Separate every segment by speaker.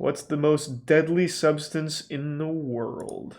Speaker 1: What's the most deadly substance in the world?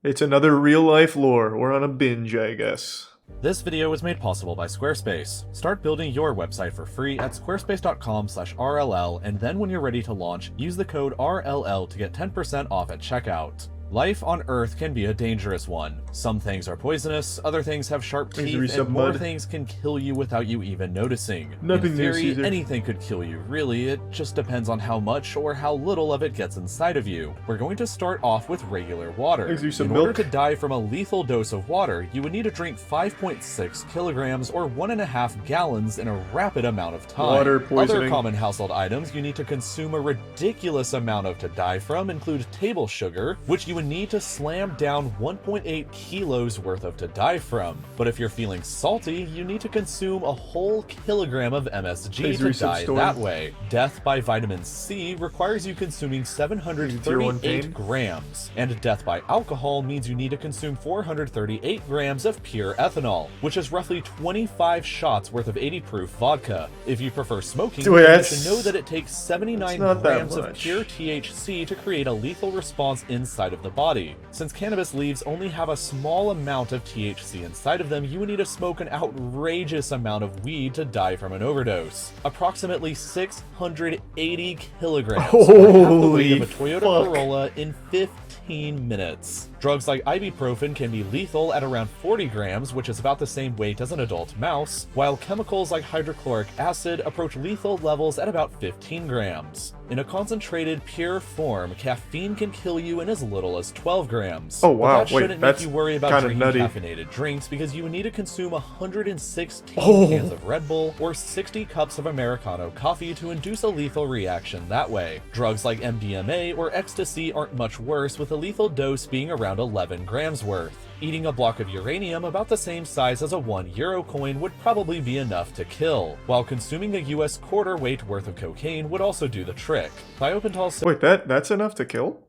Speaker 1: It's another real-life lore. We're on a binge, I guess.
Speaker 2: This video was made possible by Squarespace. Start building your website for free at squarespace.com/RLL, and then when you're ready to launch, use the code RLL to get 10% off at checkout. Life on Earth can be a dangerous one. Some things are poisonous, other things have sharp teeth, and more things can kill you without you even noticing. In theory, anything could kill you, really. It just depends on how much or how little of it gets inside of you. We're going to start off with regular water. In order to die from a lethal dose of water, you would need to drink 5.6 kilograms or 1.5 gallons in a rapid amount of time.
Speaker 1: Water poisoning.
Speaker 2: Other common household items you need to consume a ridiculous amount of to die from include table sugar, which you would need to slam down 1.8 kilos worth of to die from. But if you're feeling salty, you need to consume a whole kilogram of MSG to die that way. Death by vitamin C requires you consuming 738 grams, and death by alcohol means you need to consume 438 grams of pure ethanol, which is roughly 25 shots worth of 80 proof vodka. If you prefer smoking, you should know that it takes 79 grams of pure THC to create a lethal response inside of the body. Since cannabis leaves only have a small amount of THC inside of them, you would need to smoke an outrageous amount of weed to die from an overdose. Approximately 680 kilograms, half the weight of a Toyota Corolla in 15 minutes. Drugs like ibuprofen can be lethal at around 40 grams, which is about the same weight as an adult mouse, while chemicals like hydrochloric acid approach lethal levels at about 15 grams. In a concentrated, pure form, caffeine can kill you in as little as 12 grams.
Speaker 1: Oh wow,
Speaker 2: but that shouldn't make you worry about drinking caffeinated drinks, because you would need to consume 116 cans of Red Bull or 60 cups of Americano coffee to induce a lethal reaction that way. Drugs like MDMA or ecstasy aren't much worse, with a lethal dose being around 11 grams worth. Eating a block of uranium about the same size as a €1 coin would probably be enough to kill, while consuming a US quarter weight worth of cocaine would also do the trick.
Speaker 1: Wait, that's enough to kill?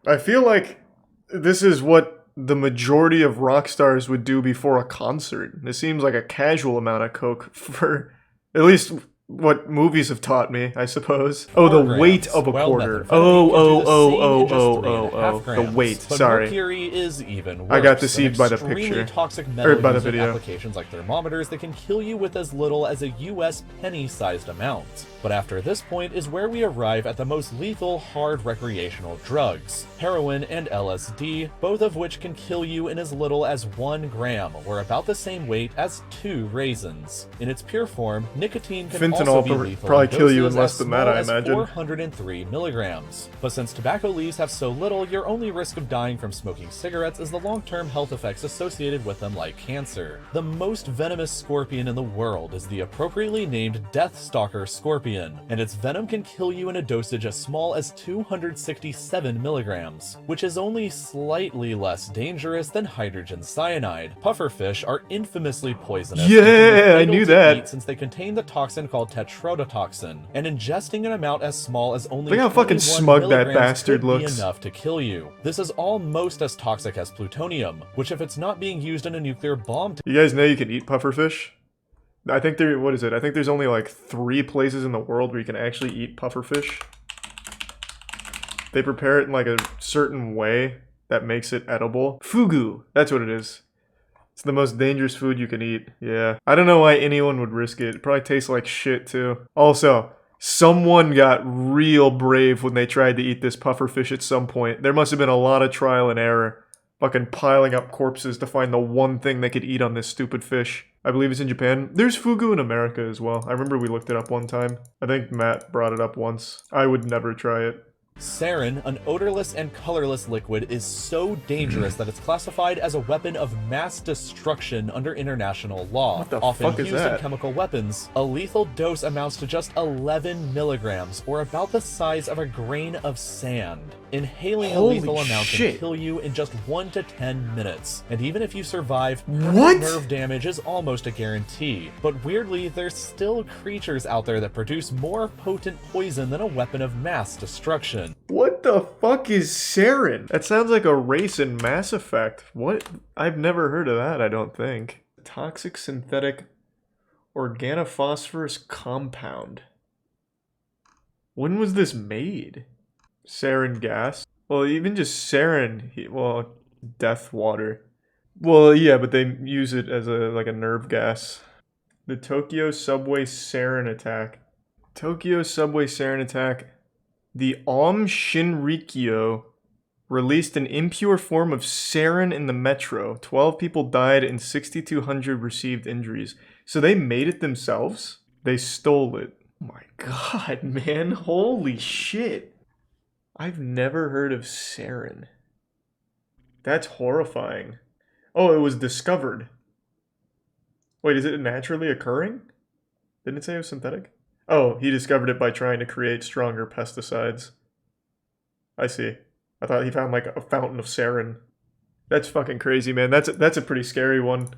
Speaker 1: I feel like this is what the majority of rock stars would do before a concert. This seems like a casual amount of coke for at least what movies have taught me, I suppose. Oh, the weight of a quarter. The weight. Sorry.
Speaker 2: Mercury is even worse.
Speaker 1: I got deceived by the picture.
Speaker 2: Toxic metal
Speaker 1: by the video.
Speaker 2: Applications like thermometers that can kill you with as little as a US penny-sized amount. But after this point is where we arrive at the most lethal hard recreational drugs, heroin and LSD, both of which can kill you in as little as 1 gram, or about the same weight as 2 raisins. In its pure form, nicotine can also be lethal,
Speaker 1: probably kill you in less than that, I imagine.
Speaker 2: 403 milligrams. But since tobacco leaves have so little, your only risk of dying from smoking cigarettes is the long-term health effects associated with them, like cancer. The most venomous scorpion in the world is the appropriately named Deathstalker scorpion, and its venom can kill you in a dosage as small as 267 milligrams, which is only slightly less dangerous than hydrogen cyanide. Pufferfish are infamously poisonous.
Speaker 1: Yeah, I knew that.
Speaker 2: Since they contain the toxin called tetrodotoxin, and ingesting an amount as small as only
Speaker 1: look how fucking smug that bastard looks.
Speaker 2: Enough to kill you. This is almost as toxic as plutonium, which if it's not being used in a nuclear bomb...
Speaker 1: You guys know you can eat pufferfish? I think what is it? I think there's only like 3 places in the world where you can actually eat pufferfish. They prepare it in like a certain way that makes it edible. Fugu, that's what it is. It's the most dangerous food you can eat. Yeah. I don't know why anyone would risk it. It probably tastes like shit too. Also, someone got real brave when they tried to eat this pufferfish at some point. There must have been a lot of trial and error. Fucking piling up corpses to find the one thing they could eat on this stupid fish. I believe it's in Japan. There's fugu in America as well. I remember we looked it up one time. I think Matt brought it up once. I would never try it.
Speaker 2: Sarin, an odorless and colorless liquid, is so dangerous that it's classified as a weapon of mass destruction under international law.
Speaker 1: What the
Speaker 2: Often
Speaker 1: fuck is
Speaker 2: used
Speaker 1: that?
Speaker 2: in chemical weapons, a lethal dose amounts to just 11 milligrams, or about the size of a grain of sand. Inhaling a lethal amount can kill you in just 1 to 10 minutes, and even if you survive, nerve damage is almost a guarantee. But weirdly, there's still creatures out there that produce more potent poison than a weapon of mass destruction.
Speaker 1: What the fuck is sarin? That sounds like a race in Mass Effect. What? I've never heard of that, I don't think. Toxic synthetic organophosphorus compound. When was this made? Sarin gas? Well, even just sarin, well, death water. Well, yeah, but they use it as a nerve gas. The Tokyo subway sarin attack. Tokyo subway sarin attack. The Aum Shinrikyo released an impure form of sarin in the metro. 12 people died and 6,200 received injuries. So they made it themselves? They stole it. Oh my god, man. Holy shit. I've never heard of sarin. That's horrifying. Oh, it was discovered. Wait, is it naturally occurring? Didn't it say it was synthetic? Oh, he discovered it by trying to create stronger pesticides. I see. I thought he found like a fountain of sarin. That's fucking crazy, man. That's a pretty scary one.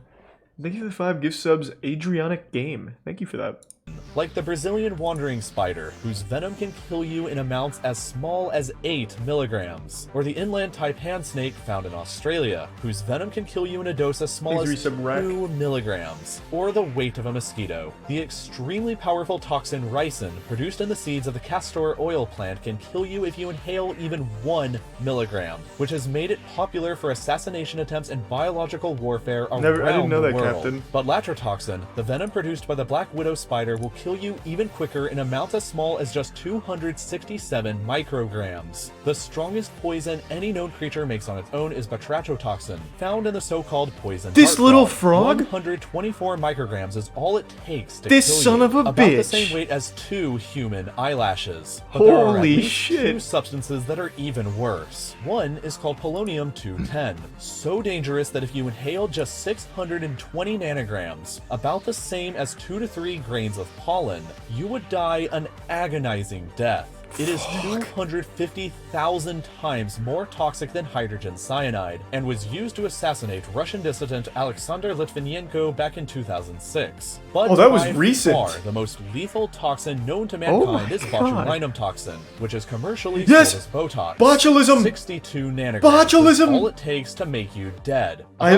Speaker 1: Thank you for the 5 gift subs, Adrianic Game. Thank you for that.
Speaker 2: Like the Brazilian wandering spider, whose venom can kill you in amounts as small as 8 milligrams, or the inland taipan snake found in Australia, whose venom can kill you in a dose as small as 2 milligrams, or the weight of a mosquito. The extremely powerful toxin ricin, produced in the seeds of the castor oil plant, can kill you if you inhale even 1 milligram, which has made it popular for assassination attempts and biological warfare around the world. I didn't know that, Captain. But latrotoxin, the venom produced by the black widow spider, will kill you even quicker in amounts as small as just 267 micrograms. The strongest poison any known creature makes on its own is batrachotoxin, found in the so-called poison
Speaker 1: This little frog?
Speaker 2: 124 micrograms is all it takes to
Speaker 1: this
Speaker 2: kill
Speaker 1: son
Speaker 2: you,
Speaker 1: of a
Speaker 2: about
Speaker 1: bitch.
Speaker 2: the same weight as 2 human eyelashes. But
Speaker 1: Holy
Speaker 2: there are at least
Speaker 1: shit.
Speaker 2: 2 substances that are even worse. One is called polonium-210, so dangerous that if you inhale just 620 nanograms, about the same as 2 to 3 grains of pollen, you would die an agonizing death. It is 250,000 times more toxic than hydrogen cyanide, and was used to assassinate Russian dissident Alexander Litvinenko back in 2006. But
Speaker 1: that was
Speaker 2: by
Speaker 1: recent.
Speaker 2: far, the most lethal toxin known to mankind is botulinum toxin, which is commercially sold as Botox.
Speaker 1: Botulism!
Speaker 2: 62 nanograms
Speaker 1: Botulism!
Speaker 2: is all it takes to make you dead.
Speaker 1: I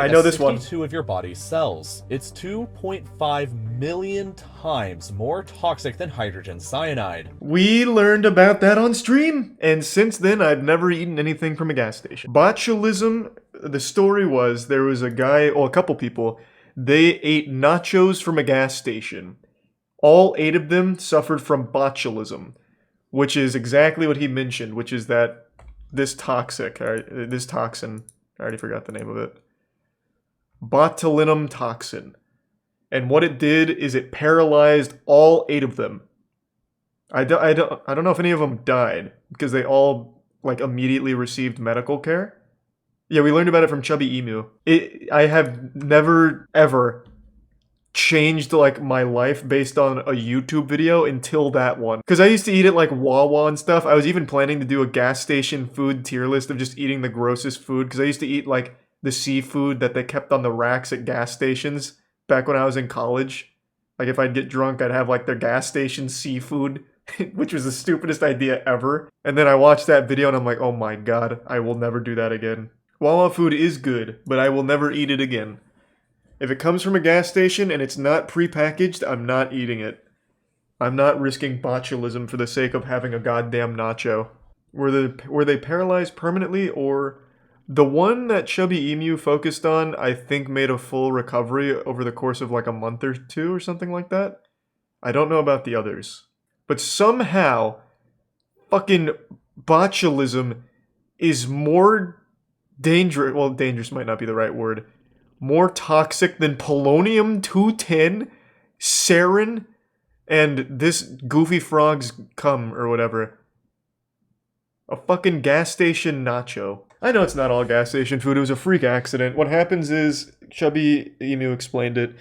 Speaker 1: know this one.
Speaker 2: 62 of your body's cells. It's 2.5 million times more toxic than hydrogen cyanide.
Speaker 1: We learned about that on stream, and since then I've never eaten anything from a gas station. Botulism, the story was there was a guy, or a couple people, they ate nachos from a gas station. All 8 of them suffered from botulism, which is exactly what he mentioned, which is that this toxin, I already forgot the name of it. Botulinum toxin. And what it did is it paralyzed all 8 of them. I don't know if any of them died, because they all, like, immediately received medical care. Yeah, we learned about it from Chubby Emu. I have never, ever changed, like, my life based on a YouTube video until that one. Because I used to eat at, like, Wawa and stuff. I was even planning to do a gas station food tier list of just eating the grossest food, because I used to eat, like, the seafood that they kept on the racks at gas stations back when I was in college. Like, if I'd get drunk, I'd have, like, their gas station seafood, which was the stupidest idea ever. And then I watched that video and I'm like, oh my god, I will never do that again. Wawa food is good, but I will never eat it again. If it comes from a gas station and it's not prepackaged, I'm not eating it. I'm not risking botulism for the sake of having a goddamn nacho. Were they paralyzed permanently, or... The one that Chubby Emu focused on, I think made a full recovery over the course of like a month or 2 or something like that. I don't know about the others. But somehow, fucking botulism is more dangerous, well, dangerous might not be the right word, more toxic than polonium-210, sarin, and this goofy frog's cum or whatever. A fucking gas station nacho. I know it's not all gas station food, it was a freak accident. What happens is, Chubby Emu explained it,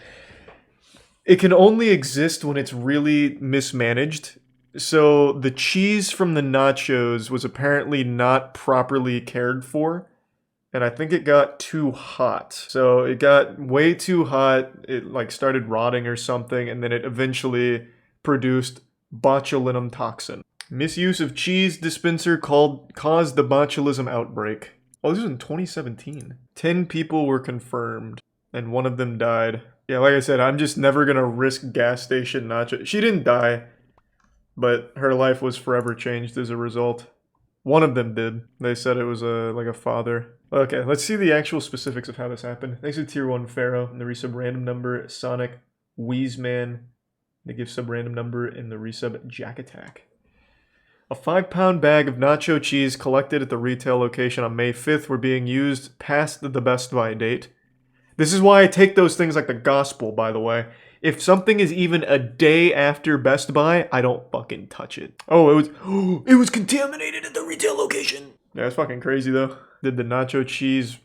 Speaker 1: it can only exist when it's really mismanaged. So the cheese from the nachos was apparently not properly cared for, and I think it got too hot. So it got way too hot, it like started rotting or something, and then it eventually produced botulinum toxin. Misuse of cheese dispenser caused the botulism outbreak. Oh, this was in 2017. 10 people were confirmed, and 1 of them died. Yeah, like I said, I'm just never gonna risk gas station nacho. She didn't die. but her life was forever changed as a result. One of them did. They said it was like a father. Okay, let's see the actual specifics of how this happened. Thanks to Tier 1 Pharaoh and the resub random number Sonic Wheezeman. They give sub random number in the resub Jack Attack. A 5-pound bag of nacho cheese collected at the retail location on May 5th were being used past the Best Buy date. This is why I take those things like the gospel, by the way. If something is even a day after Best Buy, I don't fucking touch it. Oh, it was contaminated at the retail location. Yeah, that's fucking crazy though. Did the nacho cheese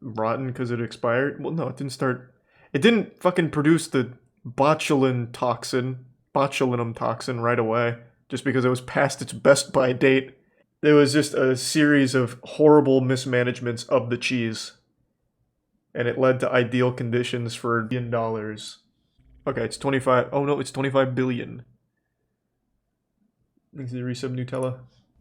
Speaker 1: rotten because it expired? Well, no, it didn't start. It didn't fucking produce the botulinum toxin right away just because it was past its Best Buy date. It was just a series of horrible mismanagements of the cheese. And it led to ideal conditions for $1 billion. Okay, it's 25. Oh no, it's 25 billion. Thanks to the resub Nutella.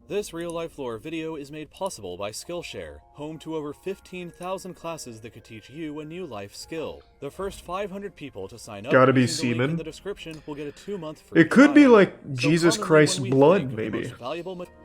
Speaker 3: This RealLifeLore video is made possible by Skillshare, home to over 15,000 classes that could teach you a new life skill. The first 500 people to sign up
Speaker 1: Gotta be
Speaker 3: using the link
Speaker 1: semen.
Speaker 3: in the description will get a 2-month free
Speaker 1: It could be
Speaker 3: trial.
Speaker 1: like Jesus Christ's blood, maybe.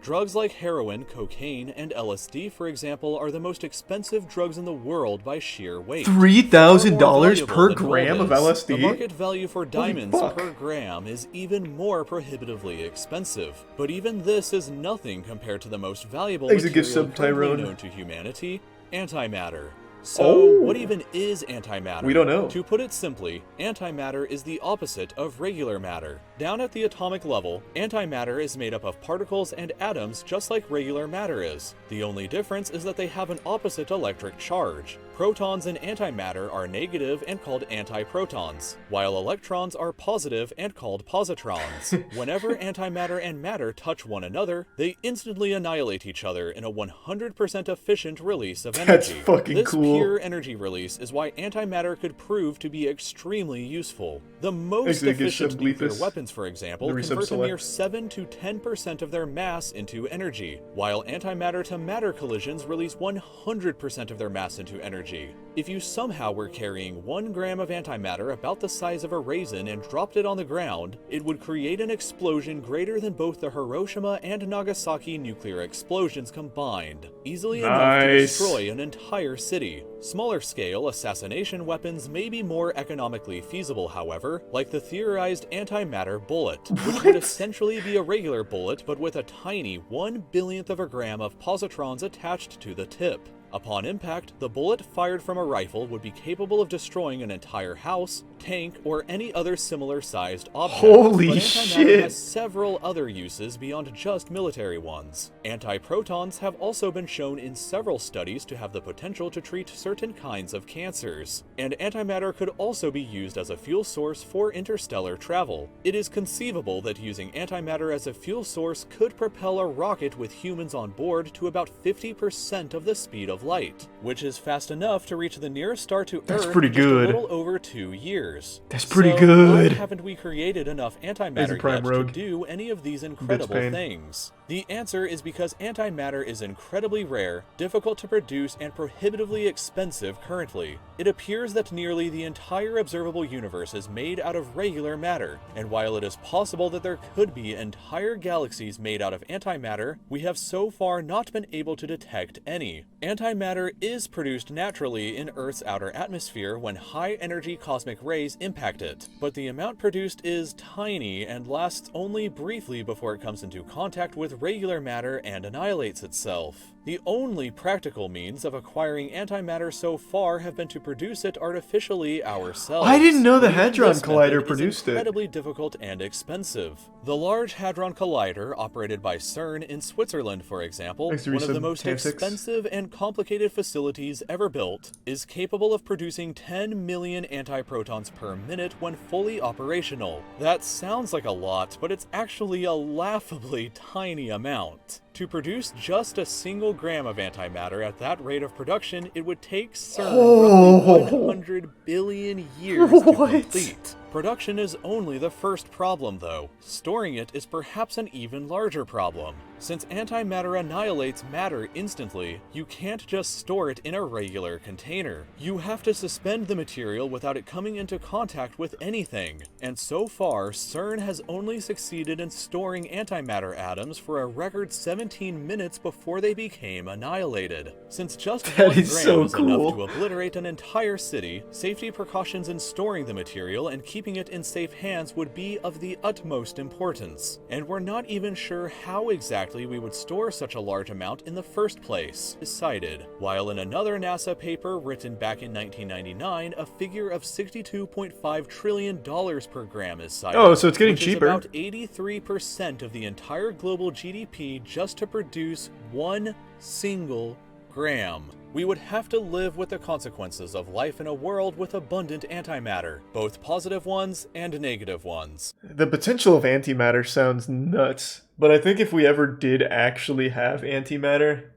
Speaker 3: Drugs like heroin, cocaine, and LSD, for example, are the most expensive drugs in the world by sheer weight.
Speaker 1: $3,000 per
Speaker 3: Far more
Speaker 1: gram of
Speaker 3: valuable than
Speaker 1: LSD?
Speaker 3: The market value for diamonds
Speaker 1: fuck.
Speaker 3: per gram is even more prohibitively expensive. But even this is nothing compared to the most valuable
Speaker 1: Thanks to
Speaker 3: material
Speaker 1: Gift Sub
Speaker 3: currently
Speaker 1: Tyrone.
Speaker 3: known to humanity, antimatter. So, what even is antimatter?
Speaker 1: We don't know.
Speaker 3: To put it simply, antimatter is the opposite of regular matter. Down at the atomic level, antimatter is made up of particles and atoms just like regular matter is. The only difference is that they have an opposite electric charge. Protons in antimatter are negative and called antiprotons, while electrons are positive and called positrons. Whenever antimatter and matter touch one another, they instantly annihilate each other in a 100% efficient release of energy.
Speaker 1: That's fucking
Speaker 3: This
Speaker 1: cool.
Speaker 3: pure energy release is why antimatter could prove to be extremely useful. The most
Speaker 1: Thanks to the Gift
Speaker 3: efficient
Speaker 1: Sub
Speaker 3: nuclear
Speaker 1: Bleepus.
Speaker 3: weapons, for example,
Speaker 1: The resub
Speaker 3: convert a
Speaker 1: Select.
Speaker 3: mere 7 to 10% of their mass into energy, while antimatter to matter collisions release 100% of their mass into energy. If you somehow were carrying 1 gram of antimatter about the size of a raisin and dropped it on the ground, it would create an explosion greater than both the Hiroshima and Nagasaki nuclear explosions combined, easily enough to
Speaker 1: Nice.
Speaker 3: destroy an entire city. Smaller scale assassination weapons may be more economically feasible, however, like the theorized antimatter bullet, which would essentially be a regular bullet but with a tiny 1/1000th of a gram of positrons attached to the tip. Upon impact, the bullet fired from a rifle would be capable of destroying an entire house, tank, or any other similar-sized object.
Speaker 1: Holy
Speaker 3: But antimatter
Speaker 1: shit.
Speaker 3: has several other uses beyond just military ones. Antiprotons have also been shown in several studies to have the potential to treat certain kinds of cancers, and antimatter could also be used as a fuel source for interstellar travel. It is conceivable that using antimatter as a fuel source could propel a rocket with humans on board to about 50% of the speed of light, which is fast enough to reach the nearest star to
Speaker 1: That's
Speaker 3: Earth
Speaker 1: pretty
Speaker 3: in just
Speaker 1: good.
Speaker 3: a little over 2 years.
Speaker 1: That's pretty
Speaker 3: So,
Speaker 1: good.
Speaker 3: Why haven't we created enough
Speaker 1: There's
Speaker 3: antimatter
Speaker 1: a Prime
Speaker 3: yet to
Speaker 1: Rogue.
Speaker 3: do any of these incredible
Speaker 1: pain.
Speaker 3: things? The answer is because antimatter is incredibly rare, difficult to produce, and prohibitively expensive currently. It appears that nearly the entire observable universe is made out of regular matter, and while it is possible that there could be entire galaxies made out of antimatter, we have so far not been able to detect any. Antimatter is produced naturally in Earth's outer atmosphere when high-energy cosmic rays impact it, but the amount produced is tiny and lasts only briefly before it comes into contact with regular matter and annihilates itself. The only practical means of acquiring antimatter so far have been to produce it artificially ourselves.
Speaker 1: I didn't know the
Speaker 3: But even
Speaker 1: Hadron
Speaker 3: this
Speaker 1: Collider
Speaker 3: method is
Speaker 1: produced it.
Speaker 3: incredibly difficult and expensive. The Large Hadron Collider, operated by CERN in Switzerland, for example,
Speaker 1: Thanks to
Speaker 3: one of the
Speaker 1: resub
Speaker 3: most
Speaker 1: Tantix.
Speaker 3: expensive and complicated facilities ever built, is capable of producing 10 million antiprotons per minute when fully operational. That sounds like a lot, but it's actually a laughably tiny amount. To produce just a single gram of antimatter at that rate of production, it would take CERN roughly 100 billion years to
Speaker 1: What?
Speaker 3: complete. Production is only the first problem, though. Storing it is perhaps an even larger problem. Since antimatter annihilates matter instantly, you can't just store it in a regular container. You have to suspend the material without it coming into contact with anything. And so far, CERN has only succeeded in storing antimatter atoms for a record 17 minutes before they became annihilated. Since just 1 gram is enough to obliterate an entire city, safety precautions in storing the material and keeping it in safe hands would be of the utmost importance. And we're not even sure how exactly we would store such a large amount in the first place, is cited. While in another NASA paper written back in 1999, a figure of $62.5 trillion per gram is cited.
Speaker 1: Oh, so it's getting
Speaker 3: which
Speaker 1: cheaper.
Speaker 3: Is about 83% of the entire global GDP just to produce 1 single gram. We would have to live with the consequences of life in a world with abundant antimatter, both positive ones and negative ones.
Speaker 1: The potential of antimatter sounds nuts, but I think if we ever did actually have antimatter,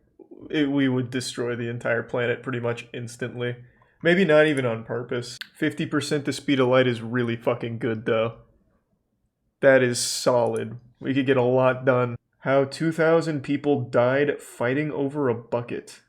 Speaker 1: we would destroy the entire planet pretty much instantly. Maybe not even on purpose. 50% the speed of light is really fucking good though. That is solid. We could get a lot done. How 2,000 people died fighting over a bucket.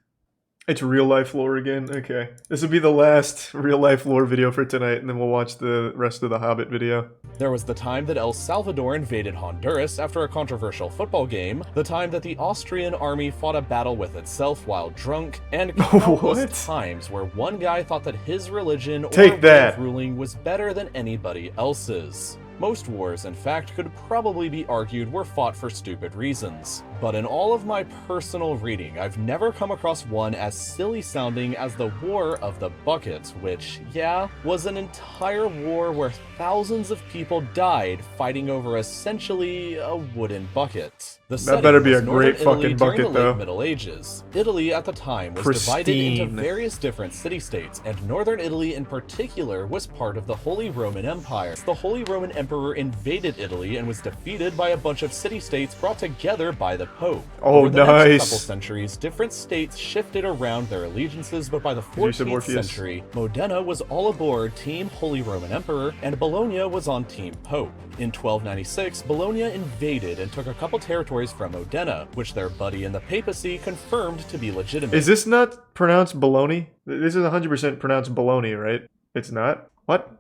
Speaker 1: It's real life lore again? Okay. This will be the last real life lore video for tonight, and then we'll watch the rest of the Hobbit video.
Speaker 2: There was the time that El Salvador invaded Honduras after a controversial football game, the time that the Austrian army fought a battle with itself while drunk, and countless times where one guy thought that his religion or way of ruling was better than anybody else's. Most wars, in fact, could probably be argued were fought for stupid reasons. But in all of my personal reading, I've never come across one as silly sounding as the War of the Bucket, which, yeah, was an entire war where thousands of people died fighting over essentially a wooden bucket.
Speaker 1: That better be a great fucking bucket, though.
Speaker 2: Middle Ages. Italy at the time was divided into various different city-states, and northern Italy in particular was part of the Holy Roman Empire. The Holy Roman Emperor invaded Italy and was defeated by a bunch of city-states brought together by the Pope.
Speaker 1: Oh,
Speaker 2: Over the
Speaker 1: nice.
Speaker 2: next couple centuries, different states shifted around their allegiances, but by the 14th century, Modena was all aboard Team Holy Roman Emperor, and Bologna was on Team Pope. In 1296, Bologna invaded and took a couple territories from Modena, which their buddy in the papacy confirmed to be legitimate.
Speaker 1: Is this not pronounced Bologna? This is 100% pronounced Bologna, right? It's not? What?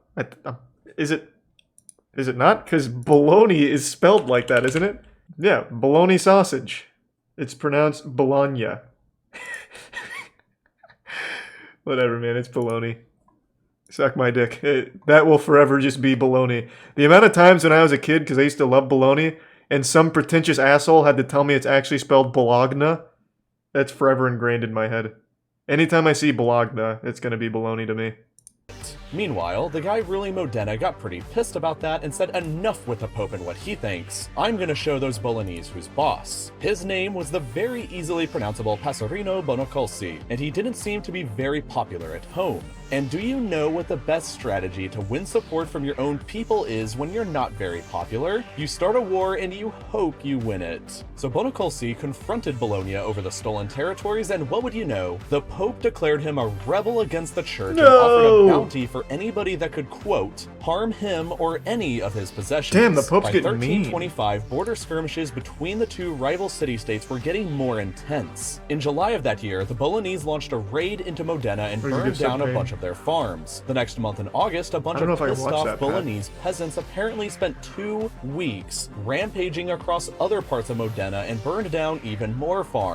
Speaker 1: Is it not? Because bologna is spelled like that, isn't it? Yeah, bologna sausage. It's pronounced Bologna. Whatever, man, it's bologna. Suck my dick. That will forever just be bologna. The amount of times when I was a kid, because I used to love bologna, and some pretentious asshole had to tell me it's actually spelled Bologna, that's forever ingrained in my head. Anytime I see Bologna, it's gonna be bologna to me.
Speaker 2: Meanwhile, the guy ruling Modena got pretty pissed about that and said enough with the Pope and what he thinks. I'm gonna show those Bolognese who's boss. His name was the very easily pronounceable Passerino Bonocolsi, and he didn't seem to be very popular at home. And do you know what the best strategy to win support from your own people is when you're not very popular? You start a war and you hope you win it. So Bonocolsi confronted Bologna over the stolen territories, and what would you know? The Pope declared him a rebel against the church and offered a bounty for anybody that could, quote, harm him or any of his possessions.
Speaker 1: Damn, the Pope's getting mean.
Speaker 2: By 1325, border skirmishes between the two rival city-states were getting more intense. In July of that year, the Bolognese launched a raid into Modena and burned down a bunch of their farms. The next month in August, a bunch of pissed-off Bolognese peasants apparently spent 2 weeks rampaging across other parts of Modena and burned down even more farms.